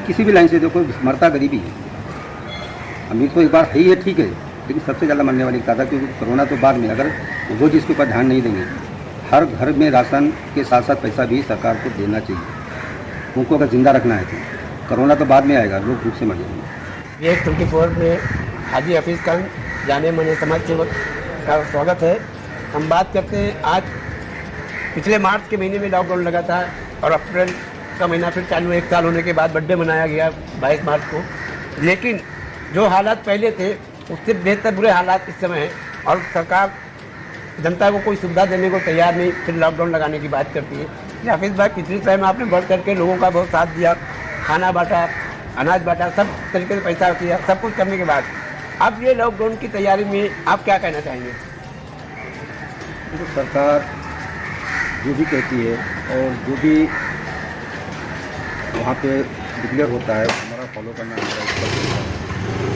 किसी भी लाइन से देखो मरता गरीबी है। अमीर तो एक बार है ही है, ठीक है, लेकिन सबसे ज़्यादा मरने वाली तादाद, क्योंकि कोरोना तो बाद में, अगर वो जिसके ऊपर ध्यान नहीं देंगे, हर घर में राशन के साथ साथ पैसा भी सरकार को देना चाहिए। उनको अगर ज़िंदा रखना है तो कोरोना तो बाद में आएगा, लोग भूख से मर जाएंगे। ये 24 में हाजी हफीज़ खान जाने माने समाज सेवक का स्वागत है। हम बात करते हैं, आज पिछले मार्च के महीने में लॉकडाउन लगा था और अप्रैल का महीना फिर चालू, 1 साल होने के बाद बर्थडे मनाया गया 22 मार्च को। लेकिन जो हालात पहले थे उससे बेहतर बुरे हालात इस समय हैं और सरकार जनता को कोई सुविधा देने को तैयार नहीं, फिर लॉकडाउन लगाने की बात करती है। हाफिज़ भाई, पिछले समय में आपने बढ़ करके लोगों का बहुत साथ दिया, खाना बांटा, अनाज बांटा, सब तरीके से पैसा किया, सब कुछ करने के बाद अब ये लॉकडाउन की तैयारी में आप क्या कहना चाहेंगे? तो सरकार जो भी कहती है और जो भी वहाँ पे डिक्लेयर होता है हमारा फॉलो करना हमारा,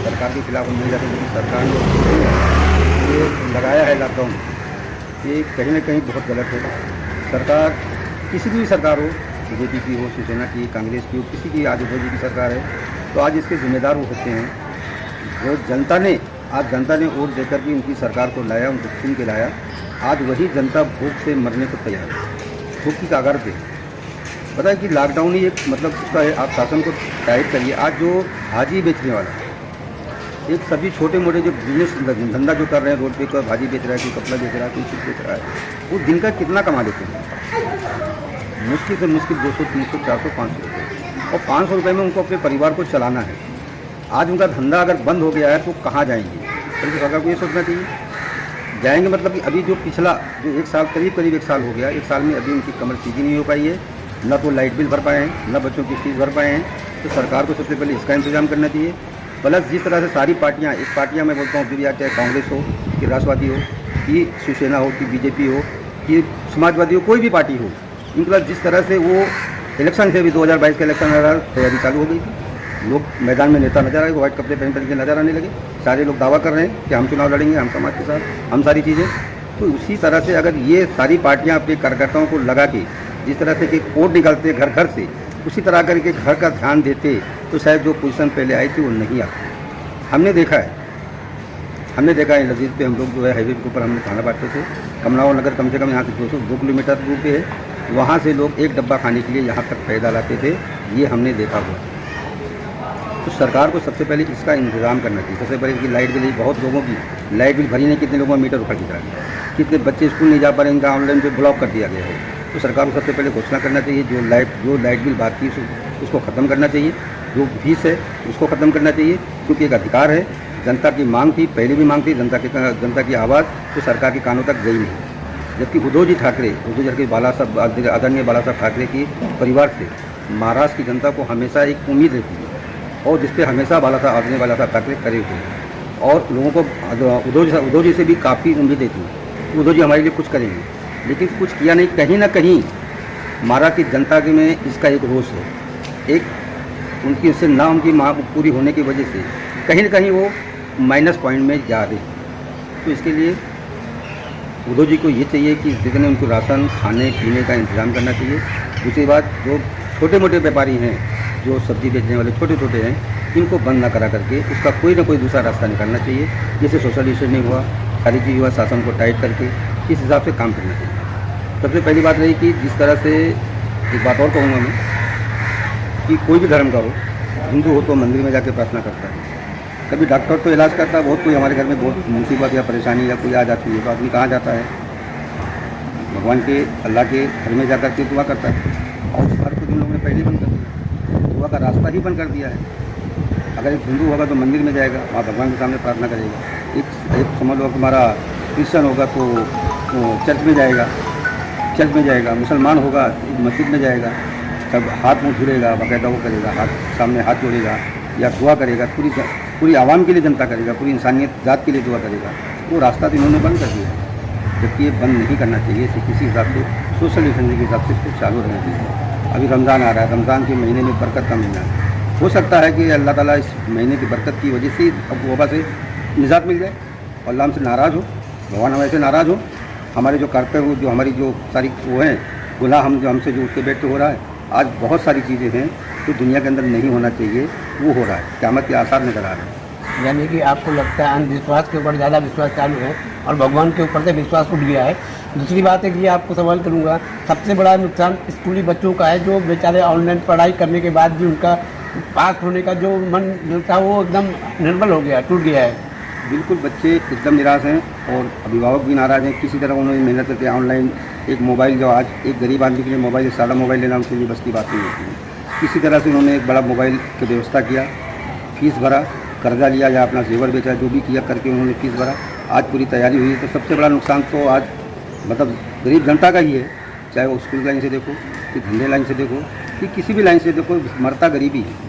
सरकार के खिलाफ नहीं जाते, लेकिन सरकार ने ये लगाया है लॉकडाउन, ये कहीं ना कहीं बहुत गलत है। सरकार किसी की भी सरकार हो, बीजेपी की हो, शिवसेना की, कांग्रेस की हो, किसी की आज मोदी की सरकार है, तो आज इसके जिम्मेदार हो सकते हैं। जो जनता ने वोट देकर भी उनकी सरकार को लाया, उनको चुन के लाया, आज वही जनता भूख से मरने को तैयार है, भूख की कागार पे। पता है कि लॉकडाउन ही एक मतलब उसका है, आप शासन को टाइट करिए। आज जो भाजी बेचने वाला, एक सभी छोटे मोटे जो बिजनेस धंधा जो कर रहे हैं, रोड पे कोई भाजी बेच रहा है, कोई कपड़ा बेच रहा है, कोई चीज़ बेच रहा है, वो दिन का कितना कमा लेते हैं? मुश्किल से मुश्किल 200, 300, 400, 500 रुपये, और 500 रुपये में उनको अपने परिवार को चलाना है। आज उनका धंधा अगर बंद हो गया है तो कहाँ जाएंगे? तो सरकार को ये सोचना चाहिए। जाएंगे मतलब कि अभी जो पिछला जो 1 साल, करीब 1 साल हो गया, 1 साल में अभी उनकी कमर सीधी नहीं हो पाई है, न तो लाइट बिल भर पाए हैं, न बच्चों की फीस भर पाए हैं। तो सरकार को सबसे पहले इसका इंतजाम करना चाहिए। प्लस जिस तरह से सारी पार्टियाँ, एक पार्टियाँ मैं बोलता हूँ, फिर या चाहे कांग्रेस हो कि राष्ट्रवादी हो कि शिवसेना हो कि बीजेपी हो कि समाजवादी हो, कोई भी पार्टी हो, इनके पास जिस तरह से वो इलेक्शन से भी 2022 का इलेक्शन तैयारी चालू हो गई थी, लोग मैदान में नेता नजर आए, व्हाइट कपड़े पहन कर के नजर आने लगे, सारे लोग दावा कर रहे हैं कि हम चुनाव लड़ेंगे, हम समाज के साथ, हम सारी चीज़ें। तो उसी तरह से अगर ये सारी पार्टियां अपने कार्यकर्ताओं को लगा के जिस तरह से कि वोट निकालते घर घर से, उसी तरह करके घर का ध्यान देते तो शायद जो पोजीशन पहले आई थी वो नहीं आती। हमने देखा है लजीज पे हम लोग जो है हाईवे के ऊपर हमने खाना बांटते थे। कमलाओं नगर कम से कम यहाँ से 202 किलोमीटर दूर पे है, वहाँ से लोग एक डब्बा खाने के लिए यहाँ तक पैदल आते थे, ये हमने देखा हुआ। तो सरकार को सबसे पहले इसका इंतजाम करना चाहिए। सबसे पहले कि लाइट बिल, बहुत लोगों की लाइट बिल भरी नहीं, कितने लोगों का मीटर उखड़ दिया है, कितने बच्चे स्कूल नहीं जा पा रहे, इनका ऑनलाइन पे ब्लॉक कर दिया गया है। तो सरकार को सबसे पहले घोषणा करना चाहिए, जो लाइट बिल बाकी है उसको ख़त्म करना चाहिए, जो फीस है उसको ख़त्म करना चाहिए, क्योंकि एक अधिकार है। जनता की मांग थी, पहले भी मांग थी, जनता की आवाज़ तो सरकार के कानों तक गई नहीं। जबकि उद्धव जी ठाकरे आदरणीय बाला साहब ठाकरे की परिवार से महाराष्ट्र की जनता को हमेशा एक उम्मीद रहती है, और जिस पे हमेशा आदरणीय बाला साहब ठाकरे खड़े हुए हैं, और लोगों को उद्धव जी से भी काफ़ी उम्मीदें थी, उद्धव जी हमारे लिए कुछ करेंगे, लेकिन कुछ किया नहीं। कहीं ना कहीं महाराष्ट्र की जनता के में इसका एक रोष है, एक उनकी से ना उनकी मांग पूरी होने की वजह से कहीं ना कहीं वो माइनस पॉइंट में जा रहे हैं। तो इसके लिए उद्धव जी को ये चाहिए कि जितने उनको राशन, खाने पीने का इंतजाम करना चाहिए। दूसरी बात, जो छोटे मोटे व्यापारी हैं, जो सब्जी बेचने वाले छोटे हैं, इनको बंद ना करा करके उसका कोई ना कोई दूसरा रास्ता निकालना चाहिए, जैसे सोशल डिस्टेंसिंग हुआ, सारी चीज़ हुआ, शासन को टाइट करके इस हिसाब से काम करना चाहिए। सबसे पहली बात रही कि जिस तरह से, एक बात और कहूँगा मैं कि कोई भी धर्म का हो, हिंदू हो तो मंदिर में जाके प्रार्थना करता है, कभी डॉक्टर तो इलाज करता है। बहुत कोई हमारे घर में बहुत मुसीबत या परेशानी या कोई आ जाती है तो आदमी कहाँ जाता है? भगवान के, अल्लाह के घर में जाकर के दुआ करता है, और हर कुछ इन लोगों ने पहले बंद कर दिया, दुआ का रास्ता ही बंद कर दिया है। अगर एक हिंदू होगा तो मंदिर में जाएगा, वहाँ भगवान के सामने प्रार्थना करेगा। एक समझ लो हमारा क्रिश्चियन होगा तो चर्च में जाएगा, मुसलमान होगा मस्जिद में जाएगा, सब हाथ मुँह धुलेगा, बाकायदा वो करेगा, सामने हाथ जोड़ेगा या दुआ करेगा, पूरी आवाम के लिए जनता करेगा, पूरी इंसानियत जात के लिए दुआ करेगा। वो रास्ता तो इन्होंने बंद कर दिया है, जबकि ये बंद नहीं करना चाहिए। इसे किसी हिसाब से सोशल डिस्टेंसिंग के हिसाब से इसको चालू रहना चाहिए। अभी रमज़ान आ रहा है, रमज़ान के महीने में बरकत का महीना है, हो सकता है कि अल्लाह ताला इस महीने की बरकत की वजह से अब वबा से निजात मिल जाए और अल्लाह हमसे नाराज़ हो, भगवान हमारे से नाराज़ हो, हमारे जो कर्तव्य, जो हमारी जो सारी वो हैं गुनाह, जो हमसे जो उठते बैठते हो रहा है। आज बहुत सारी चीज़ें हैं जो दुनिया के अंदर नहीं होना चाहिए वो हो रहा है, क़यामत के आसार नज़र आ रहे हैं। यानी कि आपको लगता है अंधविश्वास के ऊपर ज़्यादा विश्वास चालू है और भगवान के ऊपर से विश्वास उठ गया है। दूसरी बात है कि ये आपको सवाल करूँगा, सबसे बड़ा नुकसान स्कूली बच्चों का है, जो बेचारे ऑनलाइन पढ़ाई करने के बाद भी उनका पास होने का जो मन था वो एकदम निर्बल हो गया, टूट गया है। बिल्कुल, बच्चे एकदम निराश हैं और अभिभावक भी नाराज़ हैं। किसी तरह उन्होंने मेहनत करके ऑनलाइन एक मोबाइल, जो आज एक गरीब आदमी के लिए मोबाइल, सादा मोबाइल लेना उनके लिए बस की बात नहीं होती है, किसी तरह से उन्होंने एक बड़ा मोबाइल की व्यवस्था किया, फीस भरा, कर्जा लिया या अपना जेवर बेचा, जो भी किया करके उन्होंने फीस भरा। आज पूरी तैयारी हुई है, तो सबसे बड़ा नुकसान तो आज मतलब गरीब जनता का ही है, चाहे वो स्कूल लाइन से देखो कि धंधे लाइन से देखो कि किसी भी लाइन से देखो, मरता गरीबी है।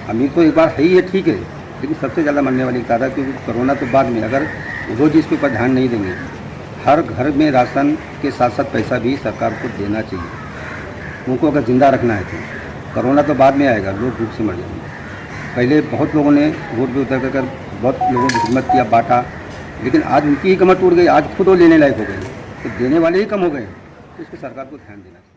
अमीर तो एक बार है ही है, ठीक है, लेकिन सबसे ज़्यादा मरने वाली तादाद, क्योंकि कोरोना तो बाद में, अगर वो चीज़ के ऊपर ध्यान नहीं देंगे, हर घर में राशन के साथ साथ पैसा भी सरकार को देना चाहिए। उनको अगर ज़िंदा रखना है तो कोरोना तो बाद में आएगा, लोग भूख से मर जाएंगे। पहले बहुत लोगों ने रोड पे उतर कर बहुत लोगों की खिदमत किया, बांटा, लेकिन आज उनकी ही कमर टूट गई, आज खुद वो लेने लायक हो गए, तो देने वाले ही कम हो गए। तो इसको सरकार को ध्यान देना चाहिए।